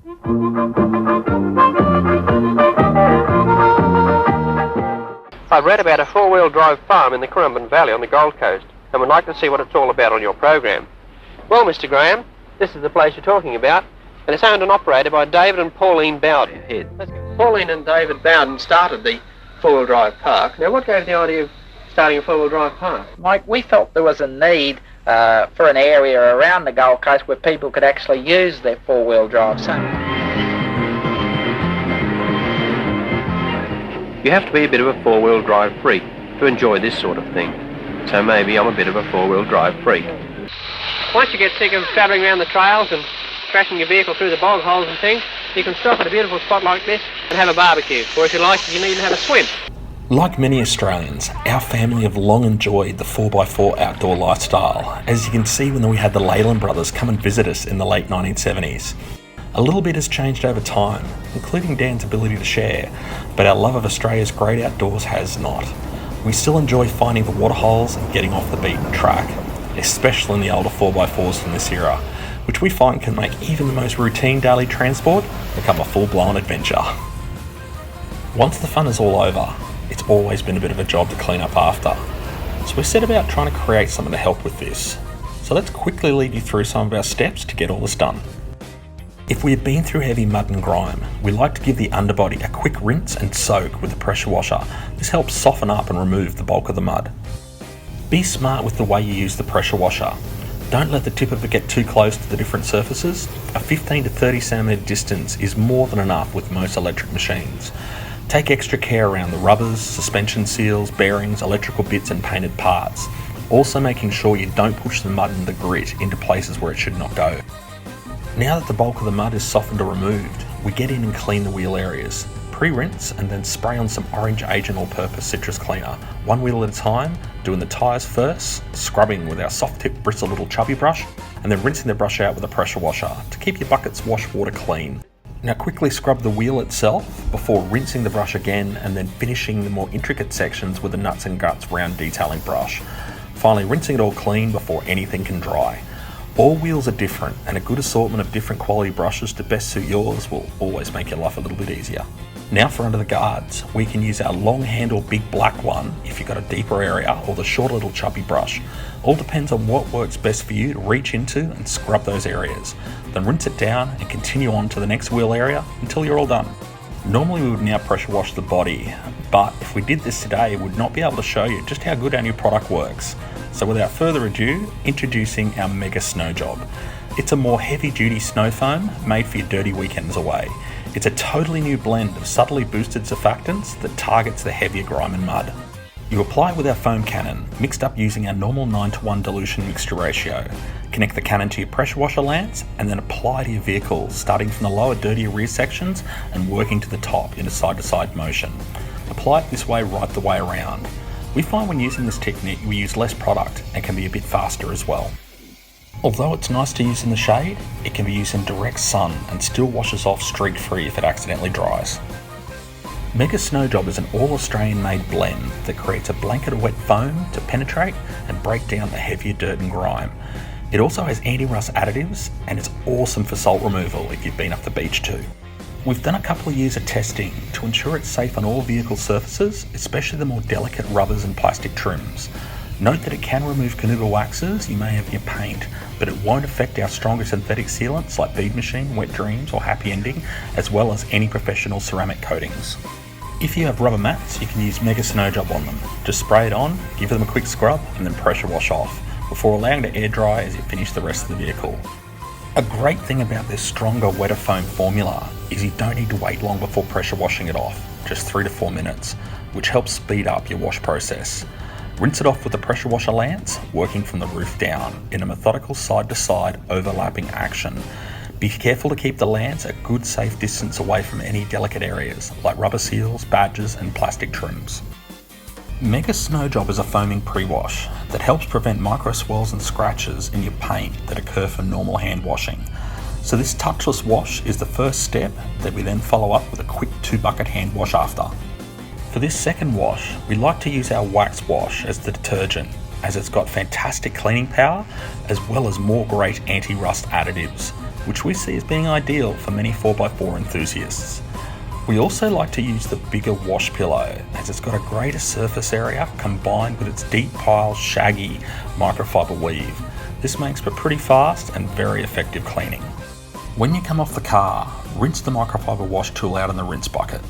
I've read about a four-wheel drive farm in the Currumbin Valley on the Gold Coast and would like to see what it's all about on your program. Well, Mr. Graham, this is the place you're talking about, and it's owned and operated by David and Pauline Bowden. Pauline and David Bowden started the four-wheel drive park. Now, what gave you the idea of starting a four-wheel drive park? Mike, we felt there was a need for an area around the Gold Coast where people could actually use their four-wheel drive. So you have to be a bit of a four-wheel drive freak to enjoy this sort of thing. So maybe I'm a bit of a four-wheel drive freak. Once you get sick of travelling around the trails and crashing your vehicle through the bog holes and things, you can stop at a beautiful spot like this and have a barbecue. Or if you like, you can even have a swim. Like many Australians, our family have long enjoyed the 4x4 outdoor lifestyle, as you can see when we had the Leyland brothers come and visit us in the late 1970s. A little bit has changed over time, including Dan's ability to share, but our love of Australia's great outdoors has not. We still enjoy finding the waterholes and getting off the beaten track, especially in the older 4x4s from this era, which we find can make even the most routine daily transport become a full-blown adventure. Once the fun is all over, it's always been a bit of a job to clean up after. So we set about trying to create something to help with this. So let's quickly lead you through some of our steps to get all this done. If we have been through heavy mud and grime, we like to give the underbody a quick rinse and soak with a pressure washer. This helps soften up and remove the bulk of the mud. Be smart with the way you use the pressure washer. Don't let the tip of it get too close to the different surfaces. A 15 to 30 centimetre distance is more than enough with most electric machines. Take extra care around the rubbers, suspension seals, bearings, electrical bits and painted parts. Also making sure you don't push the mud and the grit into places where it should not go. Now that the bulk of the mud is softened or removed, we get in and clean the wheel areas. Pre-rinse and then spray on some orange agent all-purpose citrus cleaner, one wheel at a time, doing the tyres first, scrubbing with our soft-tip bristle little chubby brush, and then rinsing the brush out with a pressure washer to keep your bucket's wash water clean. Now quickly scrub the wheel itself before rinsing the brush again and then finishing the more intricate sections with the nuts and guts round detailing brush. Finally rinsing it all clean before anything can dry. All wheels are different, and a good assortment of different quality brushes to best suit yours will always make your life a little bit easier. Now for under the guards, we can use our long handle big black one if you've got a deeper area, or the short little chubby brush. All depends on what works best for you to reach into and scrub those areas. Then rinse it down and continue on to the next wheel area until you're all done. Normally we would now pressure wash the body, but if we did this today, we would not be able to show you just how good our new product works. So without further ado, introducing our Mega Snow Job. It's a more heavy duty snow foam made for your dirty weekends away. It's a totally new blend of subtly boosted surfactants that targets the heavier grime and mud. You apply with our foam cannon, mixed up using our normal 9:1 dilution mixture ratio. Connect the cannon to your pressure washer lance and then apply to your vehicle, starting from the lower dirtier rear sections and working to the top in a side-to-side motion. Apply it this way right the way around. We find when using this technique we use less product and can be a bit faster as well. Although it's nice to use in the shade, it can be used in direct sun and still washes off streak free if it accidentally dries. Mega Snow Job is an all-Australian made blend that creates a blanket of wet foam to penetrate and break down the heavier dirt and grime. It also has anti-rust additives and it's awesome for salt removal if you've been up the beach too. We've done a couple of years of testing to ensure it's safe on all vehicle surfaces, especially the more delicate rubbers and plastic trims. Note that it can remove carnauba waxes you may have in your paint, but it won't affect our stronger synthetic sealants like Bead Machine, Wet Dreams or Happy Ending, as well as any professional ceramic coatings. If you have rubber mats, you can use Mega Snow Job on them. Just spray it on, give them a quick scrub and then pressure wash off, before allowing to air dry as you finish the rest of the vehicle. A great thing about this stronger, wetter foam formula is you don't need to wait long before pressure washing it off, just 3 to 4 minutes, which helps speed up your wash process. Rinse it off with a pressure washer lance, working from the roof down in a methodical side-to-side overlapping action. Be careful to keep the lance a good safe distance away from any delicate areas like rubber seals, badges and plastic trims. Mega Snow Job is a foaming pre-wash that helps prevent micro swirls and scratches in your paint that occur from normal hand washing. So this touchless wash is the first step that we then follow up with a quick 2-bucket hand wash after. For this second wash, we like to use our wax wash as the detergent, as it's got fantastic cleaning power as well as more great anti-rust additives. which we see as being ideal for many 4x4 enthusiasts. We also like to use the bigger wash pillow as it's got a greater surface area combined with its deep pile, shaggy microfiber weave. This makes for pretty fast and very effective cleaning. When you come off the car, rinse the microfiber wash tool out in the rinse bucket,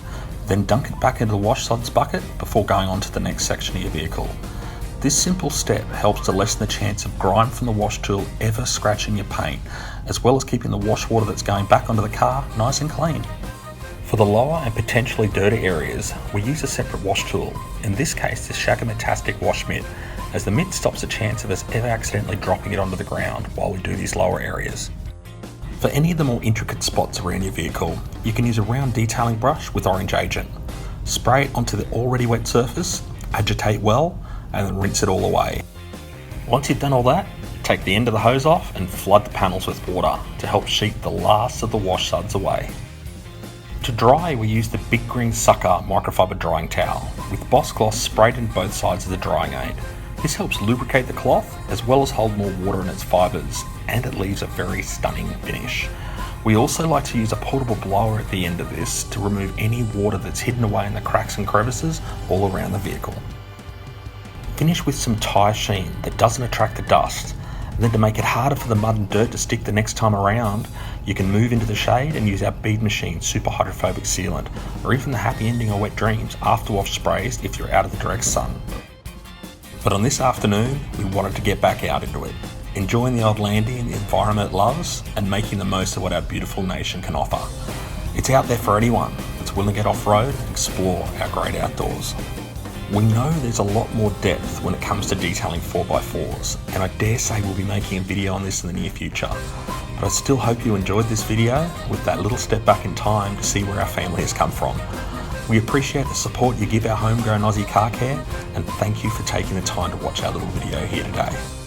then dunk it back into the wash suds bucket before going on to the next section of your vehicle. This simple step helps to lessen the chance of grime from the wash tool ever scratching your paint, as well as keeping the wash water that's going back onto the car nice and clean. For the lower and potentially dirty areas, we use a separate wash tool, in this case the Shagamatastic wash mitt, as the mitt stops the chance of us ever accidentally dropping it onto the ground while we do these lower areas. For any of the more intricate spots around your vehicle, you can use a round detailing brush with orange agent. Spray it onto the already wet surface, agitate well, and then rinse it all away. Once you've done all that, take the end of the hose off and flood the panels with water to help sheet the last of the wash suds away. To dry, we use the Big Green Sucker microfiber drying towel with Boss Gloss sprayed in both sides of the drying aid. This helps lubricate the cloth as well as hold more water in its fibres, and it leaves a very stunning finish. We also like to use a portable blower at the end of this to remove any water that's hidden away in the cracks and crevices all around the vehicle. Finish with some tyre sheen that doesn't attract the dust. And then to make it harder for the mud and dirt to stick the next time around, you can move into the shade and use our Bead Machine super hydrophobic sealant, or even the Happy Ending or Wet Dreams after wash sprays if you're out of the direct sun. But on this afternoon, we wanted to get back out into it, enjoying the old landy and the environment it loves, and making the most of what our beautiful nation can offer. It's out there for anyone that's willing to get off-road and explore our great outdoors. We know there's a lot more depth when it comes to detailing 4x4s, and I dare say we'll be making a video on this in the near future. But I still hope you enjoyed this video with that little step back in time to see where our family has come from. We appreciate the support you give our homegrown Aussie car care, and thank you for taking the time to watch our little video here today.